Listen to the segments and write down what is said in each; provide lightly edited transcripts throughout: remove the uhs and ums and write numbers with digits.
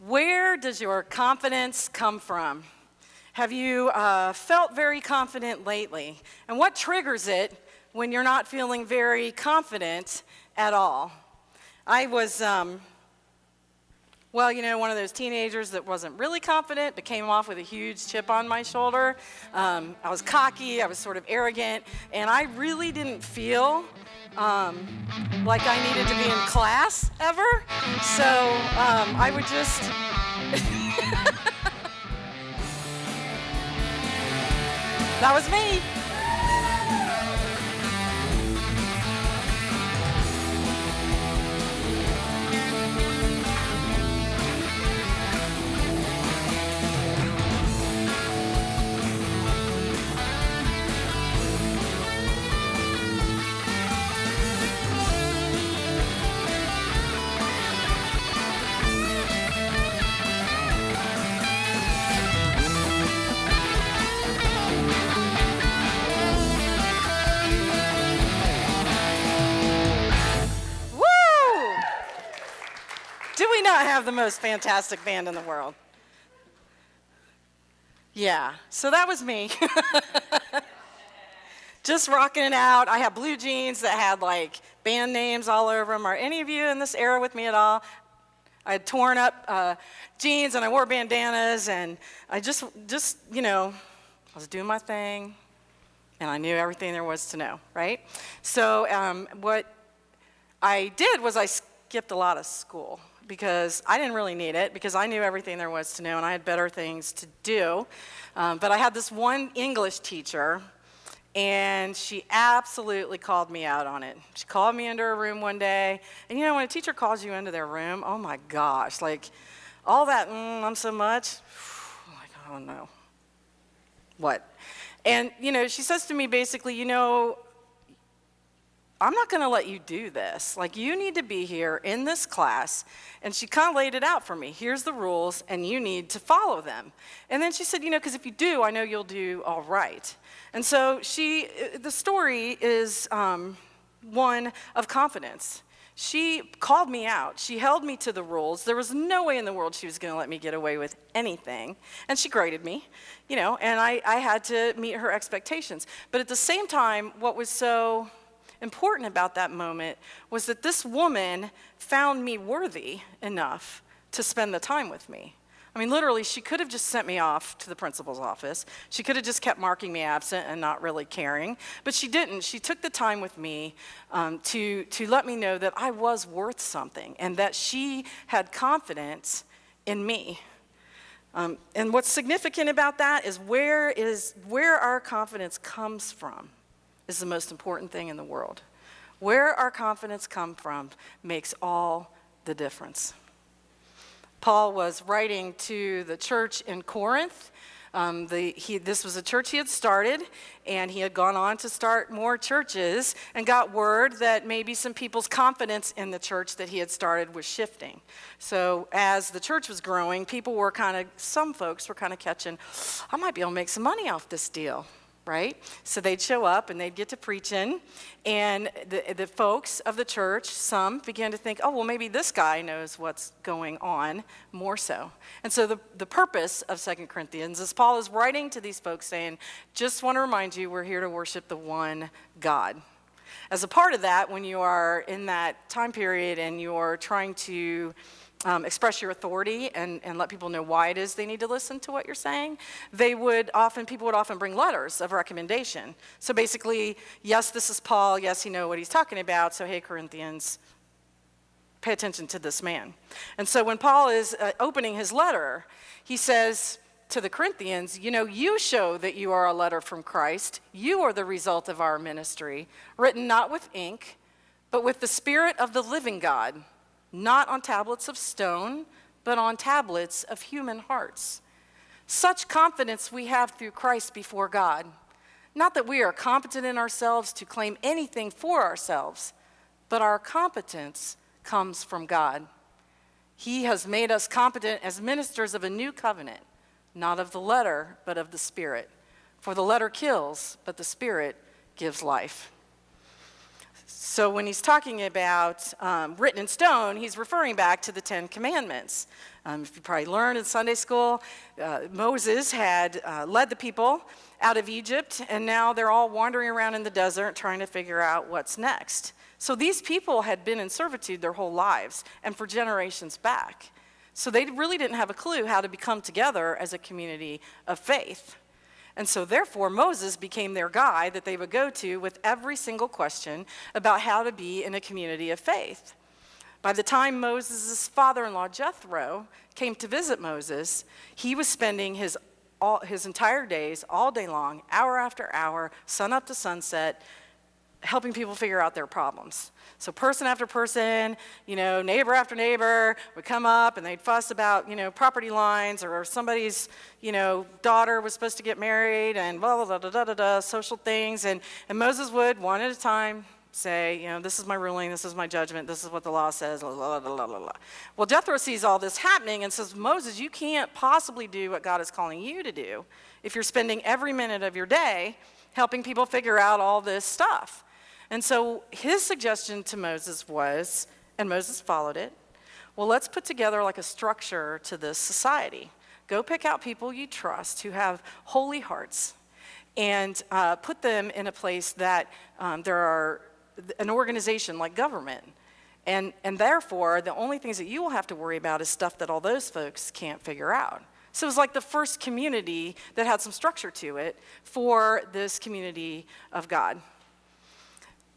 Where does your confidence come from? Have you felt very confident lately? And what triggers it when you're not feeling very confident at all? I was, one of those teenagers that wasn't really confident, that came off with a huge chip on my shoulder. I was cocky, I was sort of arrogant, and I really didn't feel like I needed to be in class ever. So I would just... That was me. Not have the most fantastic band in the world. Yeah, so that was me. Just rocking it out. I had blue jeans that had like band names all over them. Are any of you in this era with me at all? I had torn up jeans and I wore bandanas and I just I was doing my thing and I knew everything there was to know, right? So what I did was I skipped a lot of school, because I didn't really need it, because I knew everything there was to know and I had better things to do. But I had this one English teacher, and she absolutely called me out on it. She called me into her room one day, and when a teacher calls you into their room, oh my gosh, like all that, I'm so much, like, oh no, what? And she says to me basically, I'm not going to let you do this. Like, you need to be here in this class. And she kind of laid it out for me. Here's the rules, and you need to follow them. And then she said, because if you do, I know you'll do all right. And so the story is one of confidence. She called me out. She held me to the rules. There was no way in the world she was going to let me get away with anything. And she graded me, and I had to meet her expectations. But at the same time, what was so important about that moment was that this woman found me worthy enough to spend the time with me. I mean, literally, she could have just sent me off to the principal's office. She could have just kept marking me absent and not really caring, but she didn't. She took the time with me to let me know that I was worth something and that she had confidence in me. And what's significant about that is where our confidence comes from is the most important thing in the world. Where our confidence comes from makes all the difference. Paul was writing to the church in Corinth. This was a church he had started, and he had gone on to start more churches and got word that maybe some people's confidence in the church that he had started was shifting. So as the church was growing, some folks were kind of catching, I might be able to make some money off this deal. Right? So they'd show up and they'd get to preaching, and the folks of the church, some began to think, oh, well, maybe this guy knows what's going on more so. And so the purpose of 2 Corinthians is Paul is writing to these folks saying, just want to remind you, we're here to worship the one God. As a part of that, when you are in that time period and you're trying to express your authority and let people know why it is they need to listen to what you're saying, people would often bring letters of recommendation. So basically, yes, this is Paul, yes, he knows what he's talking about, so hey, Corinthians, pay attention to this man. And so when Paul is opening his letter, he says to the Corinthians, you show that you are a letter from Christ. You are the result of our ministry, written not with ink, but with the Spirit of the living God, not on tablets of stone, but on tablets of human hearts. Such confidence we have through Christ before God. Not that we are competent in ourselves to claim anything for ourselves, but our competence comes from God. He has made us competent as ministers of a new covenant, not of the letter, but of the Spirit. For the letter kills, but the Spirit gives life. So when he's talking about written in stone, he's referring back to the Ten Commandments. If you probably learned in Sunday school, Moses had led the people out of Egypt, and now they're all wandering around in the desert trying to figure out what's next. So these people had been in servitude their whole lives and for generations back. So they really didn't have a clue how to become together as a community of faith. And so therefore, Moses became their guy that they would go to with every single question about how to be in a community of faith. By the time Moses' father-in-law, Jethro, came to visit Moses, he was spending his entire days, all day long, hour after hour, sun up to sunset, helping people figure out their problems. So person after person, neighbor after neighbor would come up and they'd fuss about, property lines, or somebody's, daughter was supposed to get married, and blah, blah, blah, blah, blah, blah, social things. And Moses would, one at a time, say, this is my ruling, this is my judgment, this is what the law says, blah, blah, blah, blah, blah. Well, Jethro sees all this happening and says, Moses, you can't possibly do what God is calling you to do if you're spending every minute of your day helping people figure out all this stuff. And so his suggestion to Moses was, and Moses followed it, well, let's put together like a structure to this society. Go pick out people you trust who have holy hearts and put them in a place that there are an organization like government. And therefore, the only things that you will have to worry about is stuff that all those folks can't figure out. So it was like the first community that had some structure to it for this community of God.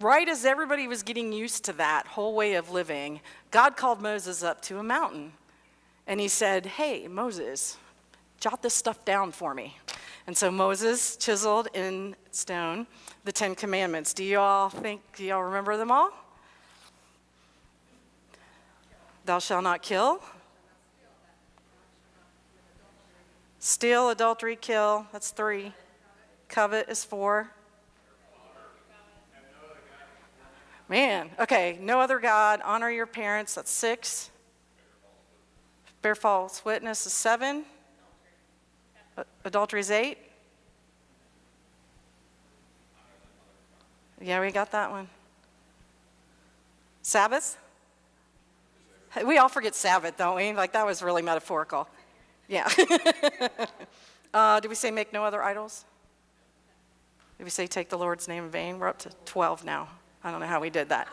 Right as everybody was getting used to that whole way of living, God called Moses up to a mountain. And he said, hey, Moses, jot this stuff down for me. And so Moses chiseled in stone the Ten Commandments. Do y'all remember them all? Thou shalt not kill. Steal, adultery, kill. That's 3. Covet is 4. Man, okay, no other God, honor your parents, that's 6. Bear false witness is 7. Adultery is 8. Yeah, we got that one. Sabbath? We all forget Sabbath, don't we? Like, that was really metaphorical. Yeah. Did we say make no other idols? Did we say take the Lord's name in vain? We're up to 12 now. I don't know how we did that.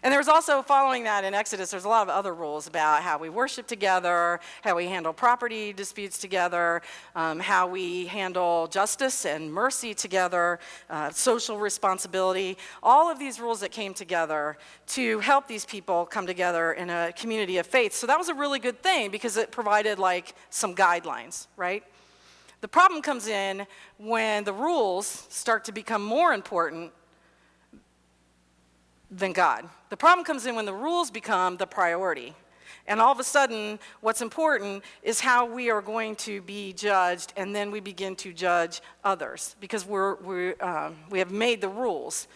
And there was also, following that in Exodus, there's a lot of other rules about how we worship together, how we handle property disputes together, how we handle justice and mercy together, social responsibility, all of these rules that came together to help these people come together in a community of faith. So that was a really good thing because it provided like some guidelines, right? The problem comes in when the rules start to become more important than God. The problem comes in when the rules become the priority. And all of a sudden, what's important is how we are going to be judged, and then we begin to judge others because we have made the rules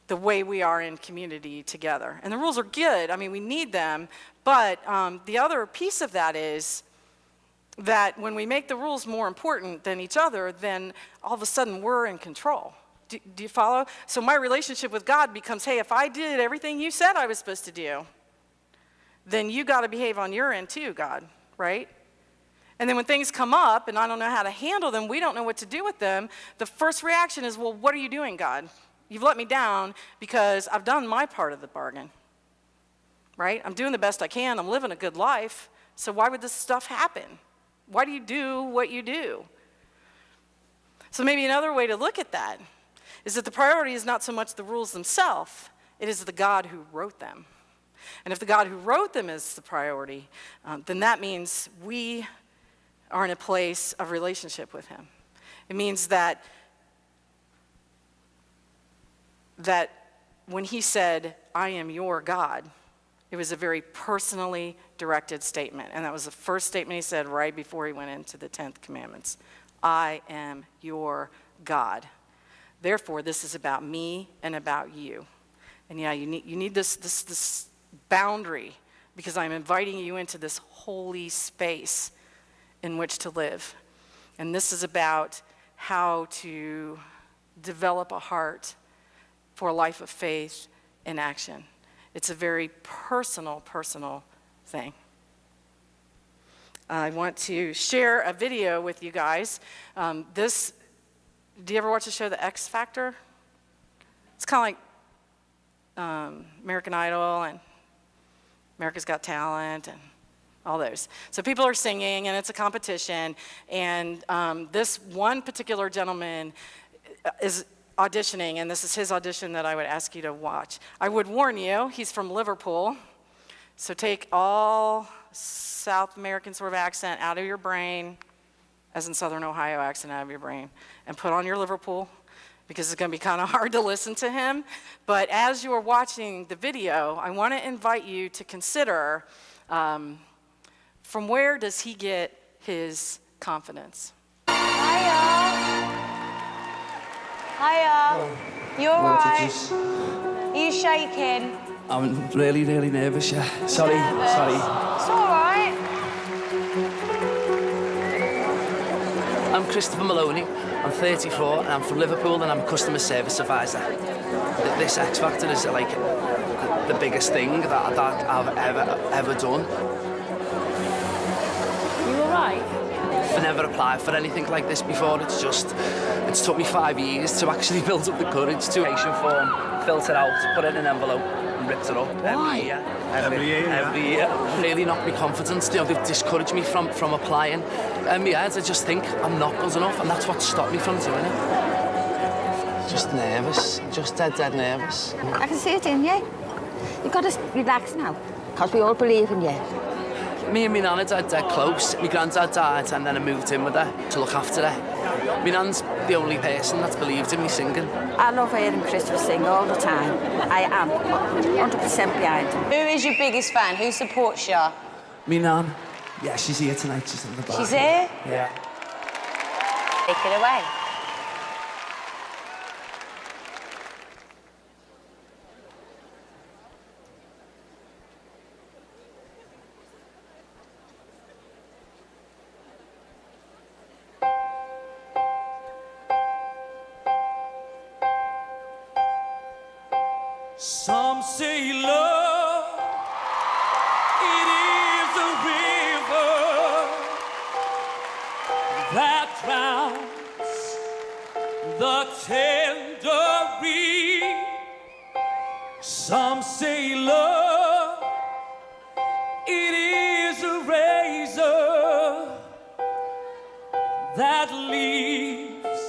the way we are in community together. And the rules are good. I mean, we need them. But the other piece of that is that when we make the rules more important than each other, then all of a sudden we're in control. Do you follow? So my relationship with God becomes, hey, if I did everything you said I was supposed to do, then you got to behave on your end too, God, right? And then when things come up and I don't know how to handle them, we don't know what to do with them, the first reaction is, well, what are you doing, God? You've let me down because I've done my part of the bargain, right? I'm doing the best I can. I'm living a good life. So why would this stuff happen? Why do you do what you do? So maybe another way to look at that is that the priority is not so much the rules themselves, it is the God who wrote them. And if the God who wrote them is the priority, then that means we are in a place of relationship with him. It means that when he said, I am your God, it was a very personally directed statement. And that was the first statement he said right before he went into the 10th commandments. I am your God. Therefore, this is about me and about you. And yeah, you need this boundary because I'm inviting you into this holy space in which to live. And this is about how to develop a heart for a life of faith in action. It's a very personal thing. I want to share a video with you guys. Do you ever watch the show The X Factor? It's kind of like American Idol and America's Got Talent and all those. So people are singing and it's a competition, and this one particular gentleman is auditioning, and this is his audition that I would ask you to watch. I would warn you, he's from Liverpool, so take all South American sort of accent out of your brain, as in Southern Ohio accent out of your brain, and put on your Liverpool, because it's going to be kind of hard to listen to him. But as you are watching the video, I want to invite you to consider, from where does he get his confidence? Hiya. You alright? Are you shaking? I'm really nervous, yeah. Sorry. It's alright. I'm Christopher Maloney. I'm 34 and I'm from Liverpool and I'm a customer service advisor. This X Factor is like the biggest thing that I've ever done. You alright? I've never applied for anything like this before. It's took me 5 years to actually build up the courage to application form, fill it out, put it in an envelope, and ripped it up. Why? Every year. Really knocked me confidence. You know, they've discouraged me from applying. In my head, I just think I'm not good enough, and that's what stopped me from doing it. Just nervous, just dead nervous. I can see it in you. You've got to relax now, because we all believe in you. Me and my nana died dead close. My granddad died and then I moved in with her to look after her. My nan's the only person that's believed in me singing. I love hearing Christopher sing all the time. I am 100% behind him. Who is your biggest fan? Who supports you? Me nan? Yeah, she's here tonight. She's in the bar. She's here? Yeah. Take it away. Some say love, it is a river that drowns the tender reed. Some say love, it is a razor that leaves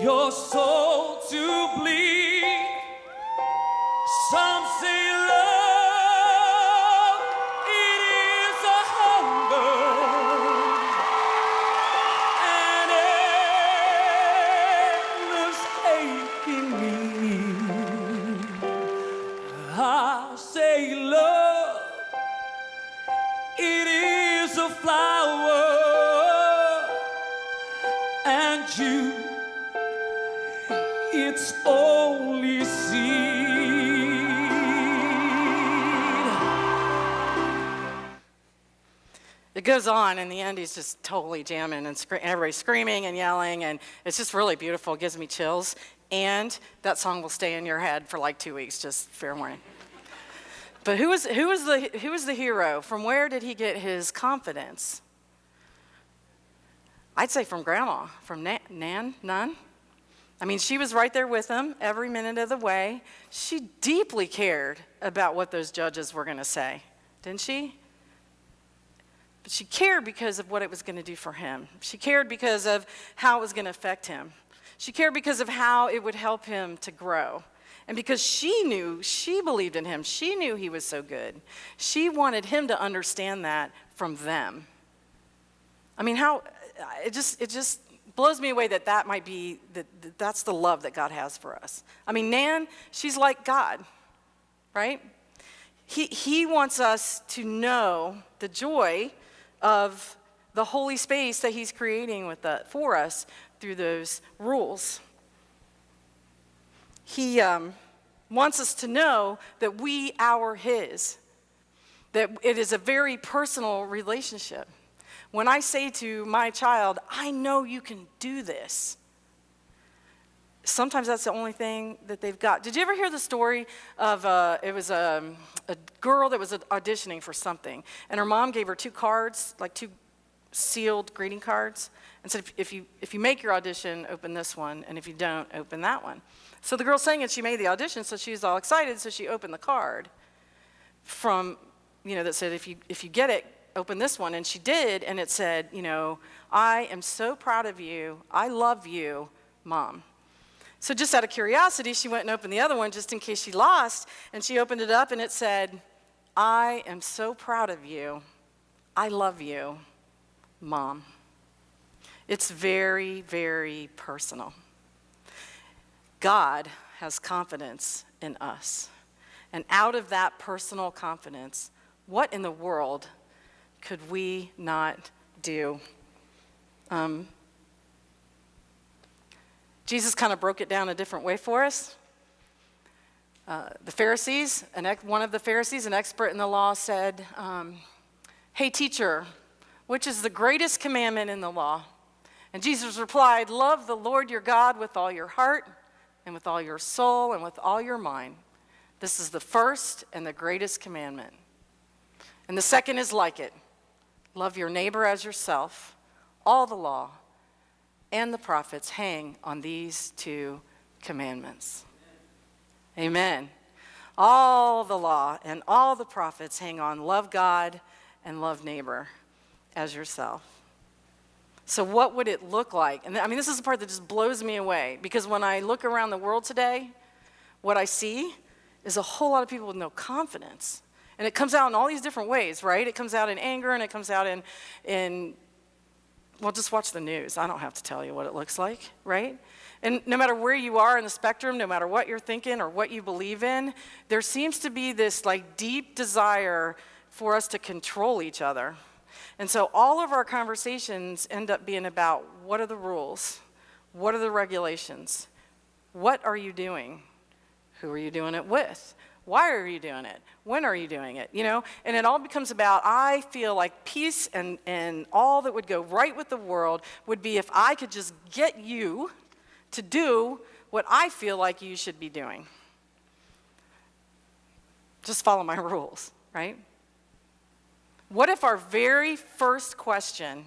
your soul to bleed. Some say love, it is a hunger, an endless aching need. I say love, it is a flower, and you, it's only seed. It goes on, in the end, he's just totally jamming and everybody's screaming and yelling, and it's just really beautiful. It gives me chills, and that song will stay in your head for like 2 weeks, just fair warning. But who was the hero? From where did he get his confidence? I'd say from Grandma, from Nan. I mean, she was right there with him every minute of the way. She deeply cared about what those judges were going to say, didn't she? But she cared because of what it was going to do for him. She cared because of how it was going to affect him. She cared because of how it would help him to grow. And because she believed in him, she knew he was so good. She wanted him to understand that from them. I mean, it just blows me away that might be, that's the love that God has for us. I mean, Nan, she's like God, right? He wants us to know the joy of the holy space that he's creating for us through those rules. He wants us to know that we are his, that it is a very personal relationship. When I say to my child, I know you can do this, sometimes that's the only thing that they've got. Did you ever hear the story of, it was a girl that was auditioning for something, and her mom gave her 2 cards, like 2 sealed greeting cards, and said, if you make your audition, open this one, and if you don't, open that one. So the girl sang it, she made the audition, so she was all excited, so she opened the card from, that said, if you get it, open this one, and she did, and it said, I am so proud of you, I love you, Mom. So just out of curiosity, she went and opened the other one just in case she lost, and she opened it up and it said, I am so proud of you. I love you, Mom. It's very, very personal. God has confidence in us. And out of that personal confidence, what in the world could we not do? Jesus kind of broke it down a different way for us. The Pharisees, one of the Pharisees, an expert in the law, said, hey, teacher, which is the greatest commandment in the law? And Jesus replied, love the Lord your God with all your heart and with all your soul and with all your mind. This is the first and the greatest commandment. And the second is like it. Love your neighbor as yourself. All the law and the prophets hang on these 2 commandments. Amen. All the law and all the prophets hang on love God and love neighbor as yourself. So what would it look like? And this is the part that just blows me away, because when I look around the world today, what I see is a whole lot of people with no confidence. And it comes out in all these different ways, right? It comes out in anger, and it comes out in well, just watch the news. I don't have to tell you what it looks like, right? And no matter where you are in the spectrum, no matter what you're thinking or what you believe in, there seems to be this deep desire for us to control each other. And so all of our conversations end up being about, what are the rules? What are the regulations? What are you doing? Who are you doing it with? Why are you doing it? When are you doing it? And it all becomes about, I feel like peace and all that would go right with the world would be if I could just get you to do what I feel like you should be doing. Just follow my rules, right? What if our very first question,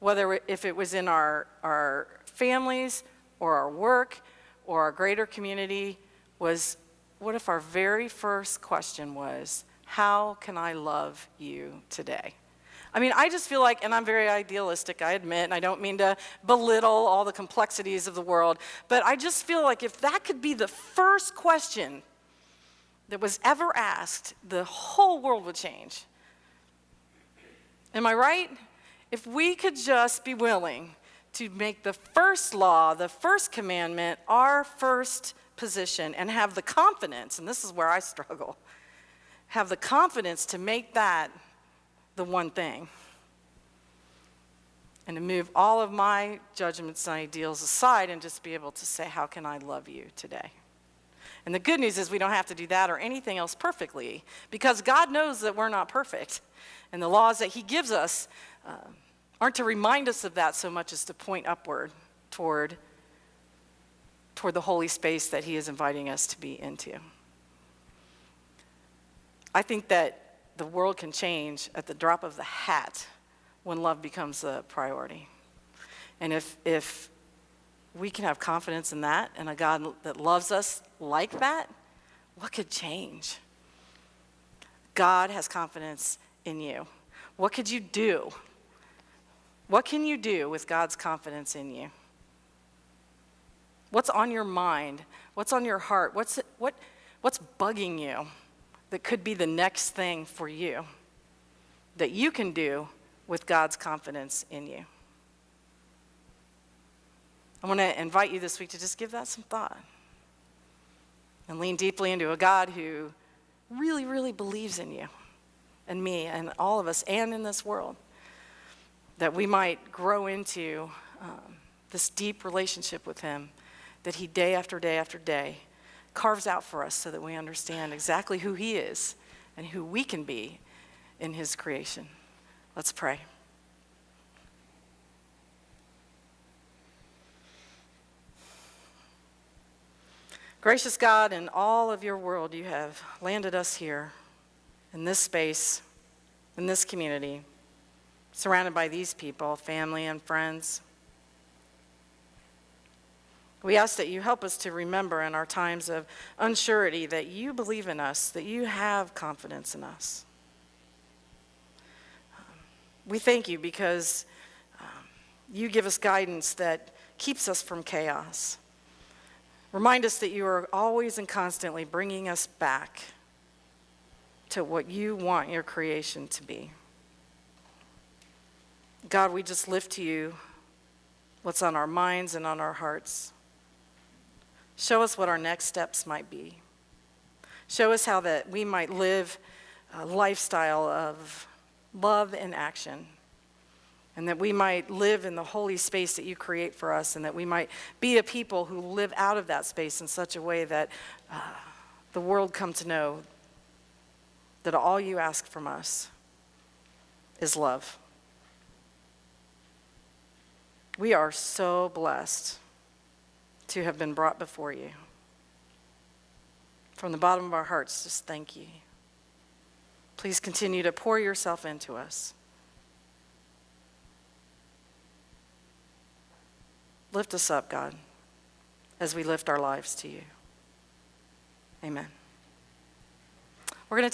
if it was in our families or our work or our greater community, was, what if our very first question was, how can I love you today? I just feel like, and I'm very idealistic, I admit, and I don't mean to belittle all the complexities of the world, but I just feel like if that could be the first question that was ever asked, the whole world would change. Am I right? If we could just be willing to make the first law, the first commandment, our first position, and have the confidence, and this is where I struggle, have the confidence to make that the one thing, and to move all of my judgments and ideals aside and just be able to say, how can I love you today? And the good news is we don't have to do that or anything else perfectly, because God knows that we're not perfect. And the laws that he gives us aren't to remind us of that so much as to point upward toward the holy space that he is inviting us to be into. I think that the world can change at the drop of the hat when love becomes a priority. And if we can have confidence in that and a God that loves us like that, what could change? God has confidence in you. What could you do? What can you do with God's confidence in you? What's on your mind? What's on your heart? What's bugging you that could be the next thing for you that you can do with God's confidence in you? I want to invite you this week to just give that some thought and lean deeply into a God who really, really believes in you and me and all of us and in this world, that we might grow into this deep relationship with him that he day after day after day carves out for us so that we understand exactly who he is and who we can be in his creation. Let's pray. Gracious God, in all of your world, you have landed us here in this space, in this community, surrounded by these people, family and friends. We ask that you help us to remember in our times of unsurety that you believe in us, that you have confidence in us. We thank you because you give us guidance that keeps us from chaos. Remind us that you are always and constantly bringing us back to what you want your creation to be. God, we just lift to you what's on our minds and on our hearts. Show us what our next steps might be. Show us how that we might live a lifestyle of love and action, and that we might live in the holy space that you create for us, and that we might be a people who live out of that space in such a way that the world come to know that all you ask from us is love. We are so blessed to have been brought before you. From the bottom of our hearts, just thank you. Please continue to pour yourself into us. Lift us up, God, as we lift our lives to you. Amen. We're going to